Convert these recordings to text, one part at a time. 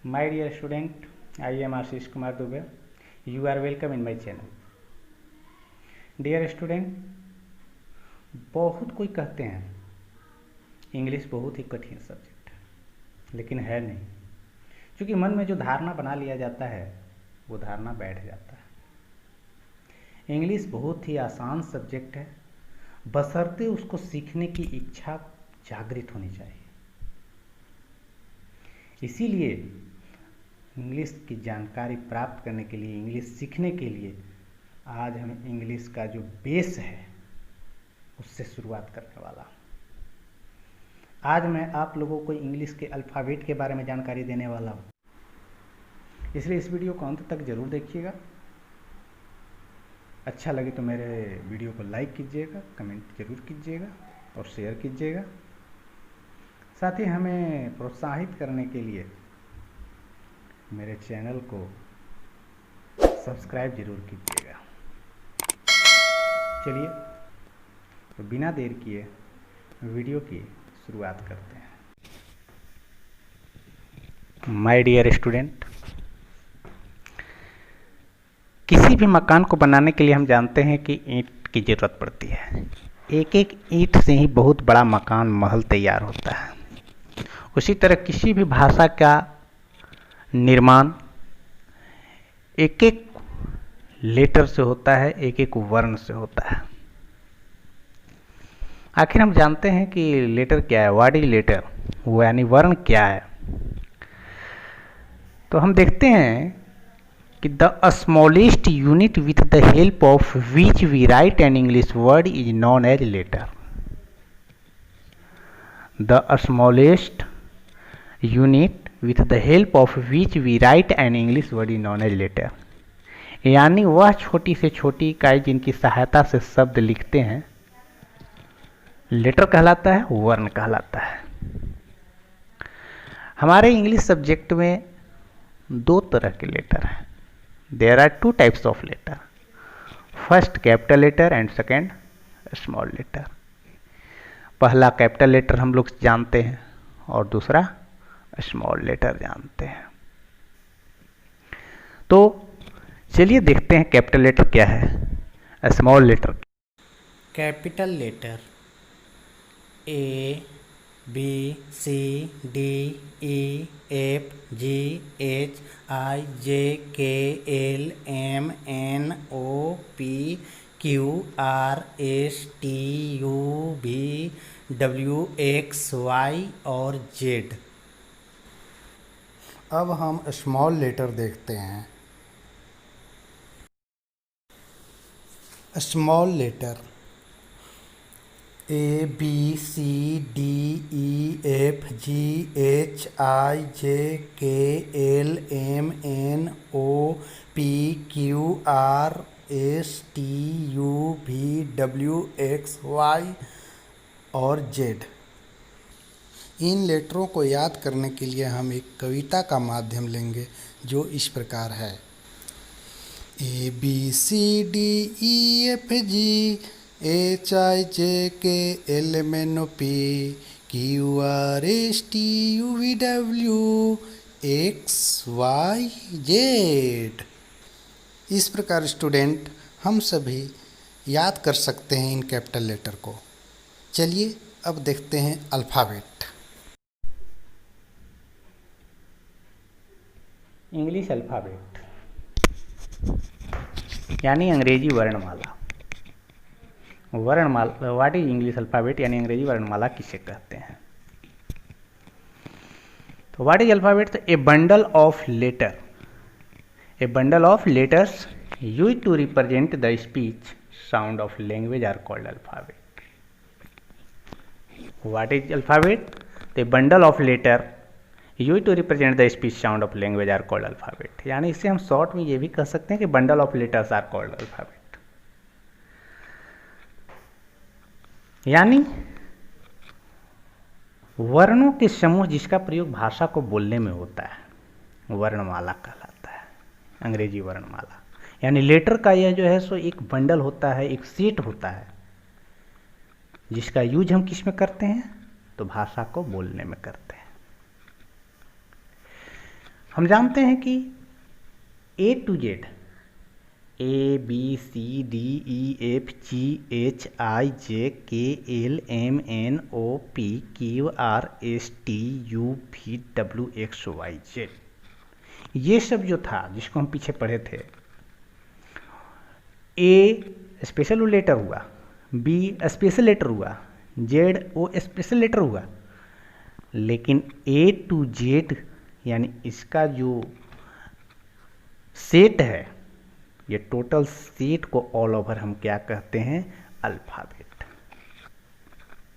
My dear student, I am Ashish Kumar Dubey. You are welcome in my channel. Dear student, बहुत कोई कहते हैं English बहुत ही कठिन सब्जेक्ट है, लेकिन है नहीं। क्योंकि मन में जो धारणा बना लिया जाता है वो धारणा बैठ जाता है। इंग्लिश बहुत ही आसान सब्जेक्ट है, बशर्ते उसको सीखने की इच्छा जागृत होनी चाहिए। इसीलिए इंग्लिश की जानकारी प्राप्त करने के लिए, इंग्लिश सीखने के लिए आज हम इंग्लिश का जो बेस है उससे शुरुआत करने वाला हूँ। आज मैं आप लोगों को इंग्लिश के अल्फ़ाबेट के बारे में जानकारी देने वाला हूँ, इसलिए इस वीडियो को अंत तक जरूर देखिएगा। अच्छा लगे तो मेरे वीडियो को लाइक कीजिएगा, कमेंट जरूर कीजिएगा और शेयर कीजिएगा। साथ ही हमें प्रोत्साहित करने के लिए मेरे चैनल को सब्सक्राइब जरूर कीजिएगा। चलिए तो बिना देर किए वीडियो की शुरुआत करते हैं। माय डियर स्टूडेंट, किसी भी मकान को बनाने के लिए हम जानते हैं कि ईंट की ज़रूरत पड़ती है। एक एक ईंट से ही बहुत बड़ा मकान महल तैयार होता है। उसी तरह किसी भी भाषा का निर्माण एक एक लेटर से होता है, एक एक वर्ण से होता है। आखिर हम जानते हैं कि लेटर क्या है, व्हाट इज लेटर, वो यानी वर्ण क्या है। तो हम देखते हैं कि the smallest unit with the help of which we write an English word is known as letter. The smallest unit with the help of which we write an English word is known as letter, यानी वह छोटी से छोटी इकाई जिनकी सहायता से शब्द लिखते हैं लेटर कहलाता है, वर्ण कहलाता है। हमारे इंग्लिश सब्जेक्ट में दो तरह के लेटर हैं। There are two types of letter, first capital letter and second small letter. पहला कैपिटल लेटर हम लोग जानते हैं और दूसरा स्मॉल लेटर जानते हैं। तो चलिए देखते हैं कैपिटल लेटर क्या है, small letter. Capital letter A, B, C, D, E, F, G, H, I, J, K, L, M, N, O, P, Q, R, S, T, U, V, W, X, Y और Z। अब हम small letter देखते हैं। Small letter A, B, C, D, E, F, G, H, I, J, K, L, M, N, O, P, Q, R, S, T, U, V, W, X, Y और Z। इन लेटरों को याद करने के लिए हम एक कविता का माध्यम लेंगे जो इस प्रकार है। A, B, C, D, E, F, G, H, I, J, K, L, M, N, O, P, Q, R, S, T, U, V, W, X, Y, Z। इस प्रकार स्टूडेंट हम सभी याद कर सकते हैं इन कैपिटल लेटर को। चलिए अब देखते हैं अल्फ़ाबेट। इंग्लिश अल्फ़ाबेट यानी अंग्रेजी वर्णमाला। वर्णमाला, व्हाट इज इंग्लिश अल्फ़ाबेट यानी अंग्रेजी वर्णमाला किसे कहते हैं। तो व्हाट इज अल्फ़ाबेट, तो a bundle of letter, a bundle of letters used to represent the speech sound of language are called alphabet. What is alphabet, तो a bundle of letter used to represent the speech sound of language are called alphabet. यानी इससे हम short में ये भी कह सकते हैं कि bundle of letters are called alphabet. यानी वर्णों के समूह जिसका प्रयोग भाषा को बोलने में होता है वर्णमाला कहलाता है, अंग्रेजी वर्णमाला। यानी लेटर का यह जो है सो एक बंडल होता है, एक सेट होता है जिसका यूज हम किस में करते हैं, तो भाषा को बोलने में करते हैं। हम जानते हैं कि A to Z, A B C D E F G H I J K L M N O P Q R S T U V W X Y Z, ये सब जो था जिसको हम पीछे पढ़े थे, ए स्पेशल लेटर हुआ, बी स्पेशल लेटर हुआ, जेड ओ स्पेशल लेटर हुआ, लेकिन ए टू जेड यानी इसका जो सेट है, ये टोटल सेट को ऑल ओवर हम क्या कहते हैं? अल्फ़ाबेट।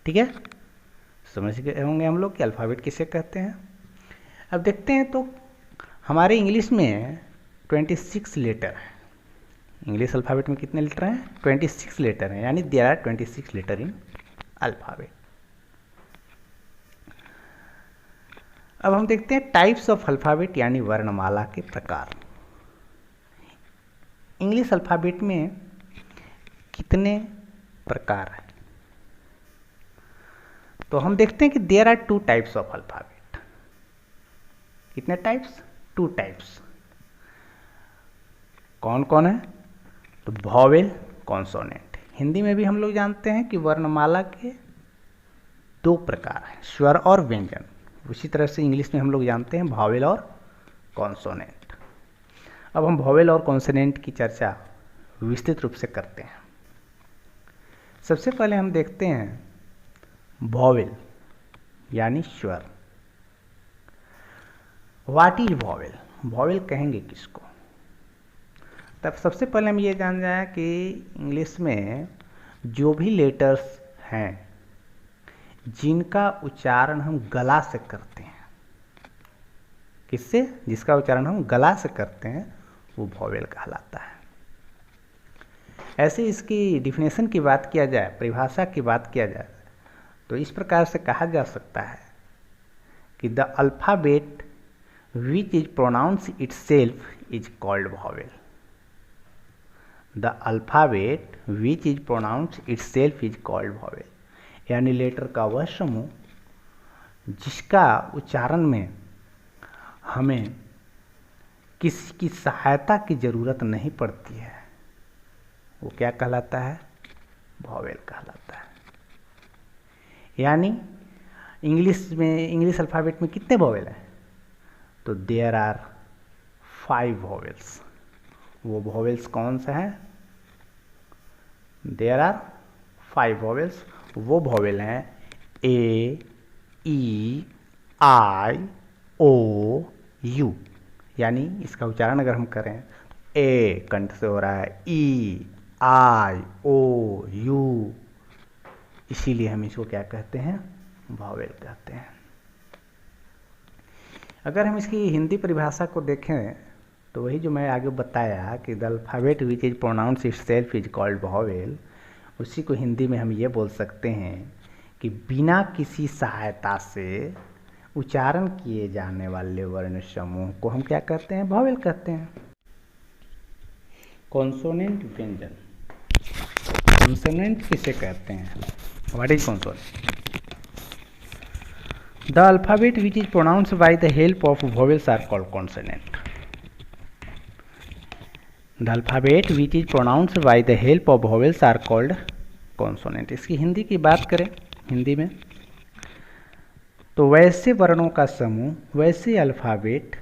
ठीक है, समझ गए होंगे हम लोग कि अल्फ़ाबेट किसे कहते हैं। अब देखते हैं तो हमारे इंग्लिश में 26 लेटर है। इंग्लिश अल्फ़ाबेट में कितने लेटर हैं? 26 लेटर हैं, यानी there are 26 letter in alphabet. अब हम देखते हैं टाइप्स ऑफ अल्फ़ाबेट यानी वर्णमाला के प्रकार। इंग्लिश अल्फ़ाबेट में कितने प्रकार हैं? तो हम देखते हैं कि there are 2 types of alphabet. कितने टाइप्स? 2 टाइप्स। कौन कौन है? तो वॉवेल, कॉन्सोनेंट। हिंदी में भी हम लोग जानते हैं कि वर्णमाला के 2 प्रकार हैं, स्वर और व्यंजन। उसी तरह से इंग्लिश में हम लोग जानते हैं वॉवेल और कॉन्सोनेंट। अब हम वॉवेल और कॉन्सोनेंट की चर्चा विस्तृत रूप से करते हैं। सबसे पहले हम देखते हैं वॉवेल यानी स्वर। What is vowel? वॉवेल कहेंगे किसको? तब सबसे पहले हम ये जान जाए कि इंग्लिश में जो भी लेटर्स हैं जिनका उच्चारण हम गला से करते हैं, किससे? जिसका उच्चारण हम गला से करते हैं, वो वॉवेल कहलाता है। ऐसे इसकी डिफिनेशन की बात किया जाए, परिभाषा की बात किया जाए, तो इस प्रकार से कहा जा सकता है कि the alphabet which is pronounce itself is called vowel. The alphabet which is pronounce itself is called vowel, यानी लेटर का वह समूह जिसका उच्चारण में हमें किसी की सहायता की ज़रूरत नहीं पड़ती है, वो क्या कहलाता है? वॉवेल कहलाता है। यानी इंग्लिश अल्फ़ाबेट में कितने वॉवेल हैं? तो देयर आर 5 वॉवेल्स। वो वॉवेल्स कौन से हैं? There are 5 vowels. वो वॉवेल हैं A, E, I, O, you. यानी इसका उच्चारण अगर हम करें, ए कंठ से हो रहा है, ई, आई, ओ, यू, इसीलिए हम इसको क्या कहते हैं? वॉवेल कहते हैं। अगर हम इसकी हिंदी परिभाषा को देखें तो वही जो मैं आगे बताया कि the alphabet which is pronounce itself is called vowel, उसी को हिंदी में हम ये बोल सकते हैं कि बिना किसी सहायता से उच्चारण किए जाने वाले वर्ण समूह को हम क्या कहते हैं? वॉवेल कहते हैं। कॉन्सोनेंट व्यंजन। कॉन्सोनेंट किसे कहते हैं? What is consonant? The alphabet which is pronounced by the help of vowels are called consonant. The alphabet which is pronounced by the help of vowels are called consonant. इसकी हिंदी की बात करें, हिंदी में तो वैसे वर्णों का समूह, वैसे अल्फ़ाबेट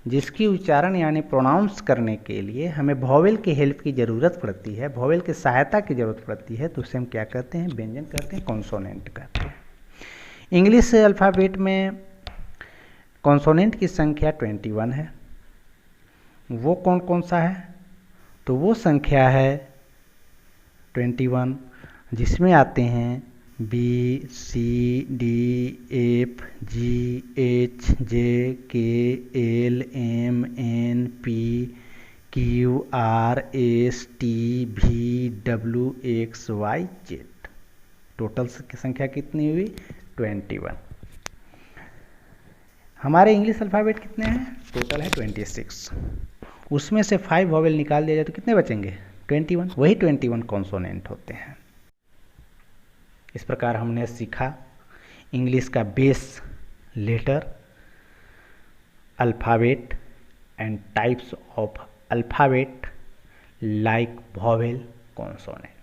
जिसकी उच्चारण यानी प्रोनाउंस करने के लिए हमें वॉवेल की हेल्प की ज़रूरत पड़ती है, वॉवेल की सहायता की ज़रूरत पड़ती है, तो उसे हम क्या कहते हैं? व्यंजन कहते हैं, कॉन्सोनेंट कहते हैं। इंग्लिश अल्फ़ाबेट में कॉन्सोनेंट की संख्या 21 है। वो कौन कौन सा है? तो वो संख्या है 21 जिसमें आते हैं B, C, D, F, G, H, J, K, L, M, N, P, Q, R, S, T, V, W, X, Y, Z. Total की संख्या कितनी हुई? 21। हमारे इंग्लिश अल्फ़ाबेट कितने हैं? टोटल है 26। उसमें से 5 वॉवेल निकाल दिया जाए तो कितने बचेंगे? 21। वही 21 कॉन्सोनेंट होते हैं। इस प्रकार हमने सीखा इंग्लिश का base letter, alphabet, and types of alphabet like vowel, consonant.